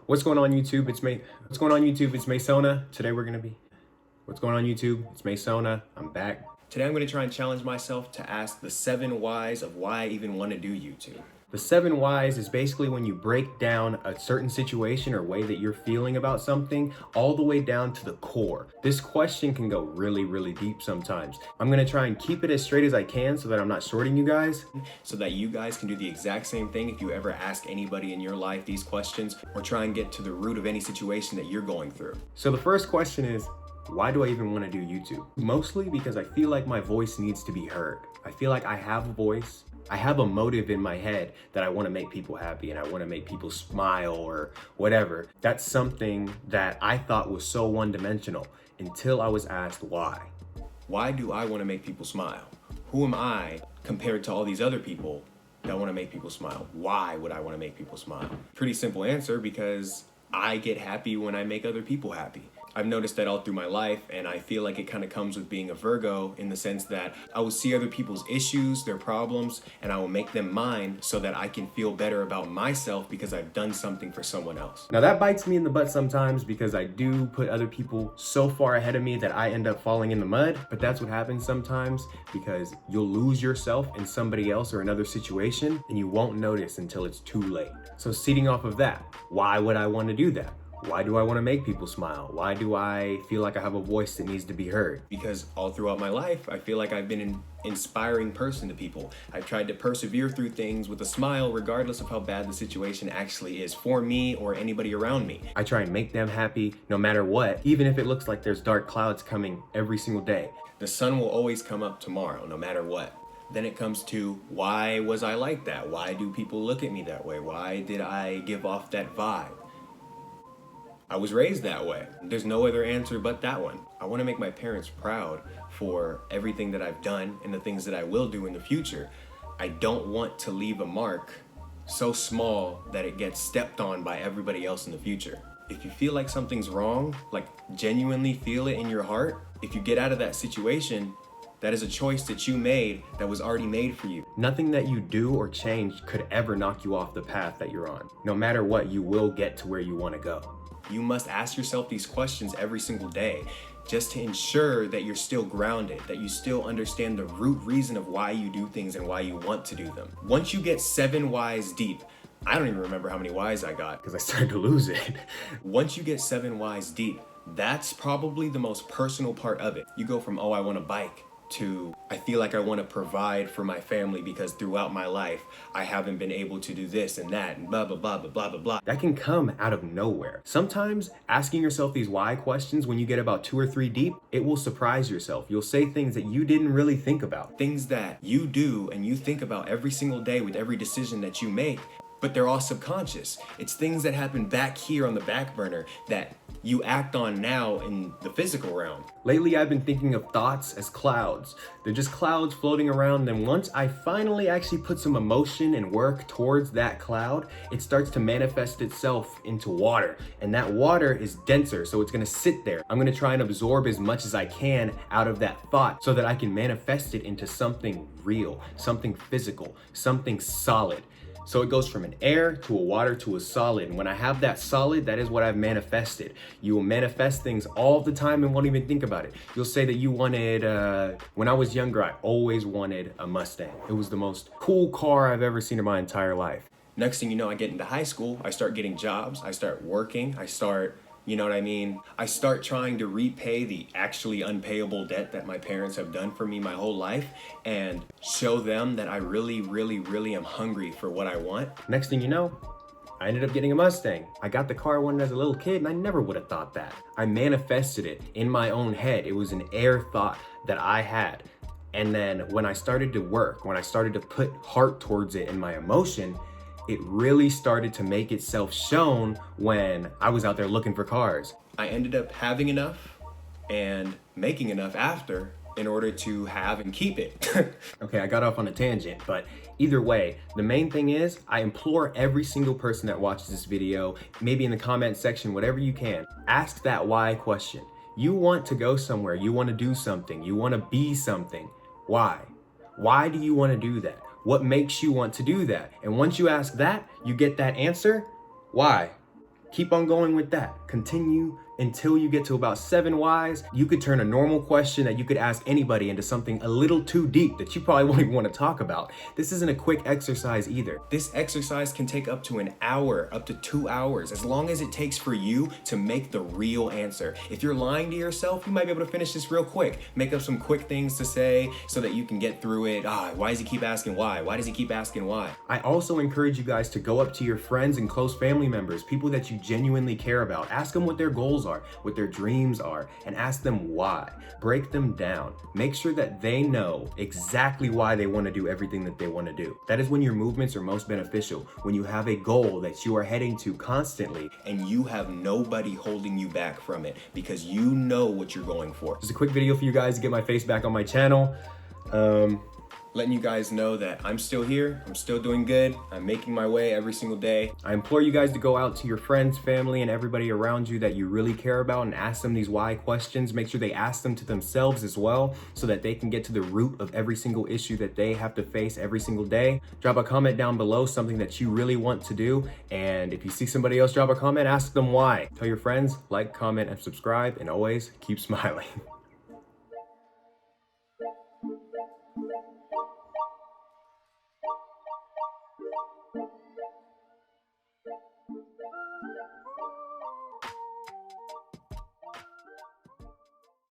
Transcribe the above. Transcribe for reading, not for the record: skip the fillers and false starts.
What's going on YouTube? What's going on YouTube? It's Masona. Today we're gonna be. What's going on YouTube? It's Masona. I'm back. Today I'm gonna try and challenge myself to ask the 7 whys of why I even want to do YouTube. The 7 whys is basically when you break down a certain situation or way that you're feeling about something all the way down to the core. This question can go really deep sometimes. I'm gonna try and keep it as straight as I can so that I'm not shorting you guys, so that you guys can do the exact same thing if you ever ask anybody in your life these questions or try and get to the root of any situation that you're going through. So the first question is, why do I even want to do YouTube? Mostly because I feel like my voice needs to be heard. I feel like I have a voice. I have a motive in my head that I want to make people happy and I want to make people smile or whatever. That's something that I thought was so one-dimensional until I was asked why. Why do I want to make people smile? Who am I compared to all these other people that want to make people smile? Why would I want to make people smile? Pretty simple answer, because I get happy when I make other people happy. I've noticed that all through my life, and I feel like it kind of comes with being a Virgo in the sense that I will see other people's issues, their problems, and I will make them mine so that I can feel better about myself because I've done something for someone else. Now that bites me in the butt sometimes because I do put other people so far ahead of me that I end up falling in the mud, but that's what happens sometimes because you'll lose yourself in somebody else or another situation and you won't notice until it's too late. So seeding off of that, why would I want to do that? Why do I want to make people smile? Why do I feel like I have a voice that needs to be heard? Because all throughout my life, I feel like I've been an inspiring person to people. I've tried to persevere through things with a smile regardless of how bad the situation actually is for me or anybody around me. I try and make them happy no matter what, even if it looks like there's dark clouds coming every single day. The sun will always come up tomorrow, no matter what. Then it comes to, why was I like that? Why do people look at me that way? Why did I give off that vibe? I was raised that way. There's no other answer but that one. I want to make my parents proud for everything that I've done and the things that I will do in the future. I don't want to leave a mark so small that it gets stepped on by everybody else in the future. If you feel like something's wrong, like genuinely feel it in your heart, if you get out of that situation, that is a choice that you made that was already made for you. Nothing that you do or change could ever knock you off the path that you're on. No matter what, you will get to where you want to go. You must ask yourself these questions every single day just to ensure that you're still grounded, that you still understand the root reason of why you do things and why you want to do them. Once you get 7 whys deep, I don't even remember how many whys I got because I started to lose it. Once you get 7 whys deep, that's probably the most personal part of it. You go from, oh, I want a bike, to I feel like I want to provide for my family because throughout my life I haven't been able to do this and that and blah blah blah blah blah blah blah. That can come out of nowhere. Sometimes asking yourself these why questions when you get about 2 or 3 deep, it will surprise yourself. You'll say things that you didn't really think about. Things that you do and you think about every single day with every decision that you make, but they're all subconscious. It's things that happen back here on the back burner that you act on now in the physical realm. Lately, I've been thinking of thoughts as clouds. They're just clouds floating around, and once I finally actually put some emotion and work towards that cloud, it starts to manifest itself into water, and that water is denser, so it's gonna sit there. I'm gonna try and absorb as much as I can out of that thought so that I can manifest it into something real, something physical, something solid. So it goes from an air to a water to a solid. And when I have that solid, that is what I've manifested. You will manifest things all the time and won't even think about it. You'll say that you wanted, when I was younger, I always wanted a Mustang. It was the most cool car I've ever seen in my entire life. Next thing you know, I get into high school, I start getting jobs, I start working, I start, you know what I mean? I start trying to repay the actually unpayable debt that my parents have done for me my whole life and show them that I really am hungry for what I want. Next thing you know, I ended up getting a Mustang. I got the car I wanted as a little kid and I never would have thought that. I manifested it in my own head. It was an air thought that I had. And then when I started to work, when I started to put heart towards it and my emotion, it really started to make itself shown when I was out there looking for cars. I ended up having enough and making enough after in order to have and keep it. Okay, I got off on a tangent, but either way, the main thing is I implore every single person that watches this video, maybe in the comment section, whatever you can, ask that why question. You want to go somewhere, you want to do something, you want to be something. Why? Why do you want to do that? What makes you want to do that? And once you ask that, you get that answer. Why? Keep on going with that. Continue until you get to about 7 whys. You could turn a normal question that you could ask anybody into something a little too deep that you probably won't even want to talk about. This isn't a quick exercise either. This exercise can take up to an hour, up to 2 hours, as long as it takes for you to make the real answer. If you're lying to yourself, you might be able to finish this real quick. Make up some quick things to say so that you can get through it. Why does he keep asking why? Why does he keep asking why? I also encourage you guys to go up to your friends and close family members, people that you genuinely care about. Ask them what their goals are, what their dreams are, and ask them why. Break them down. Make sure that they know exactly why they want to do everything that they want to do. That is when your movements are most beneficial, when you have a goal that you are heading to constantly and you have nobody holding you back from it because you know what you're going for. Just a quick video for you guys to get my face back on my channel. Letting you guys know that I'm still here, I'm still doing good, I'm making my way every single day. I implore you guys to go out to your friends, family, and everybody around you that you really care about and ask them these why questions. Make sure they ask them to themselves as well so that they can get to the root of every single issue that they have to face every single day. Drop a comment down below, something that you really want to do, and if you see somebody else drop a comment, ask them why. Tell your friends, like, comment, and subscribe, and always keep smiling.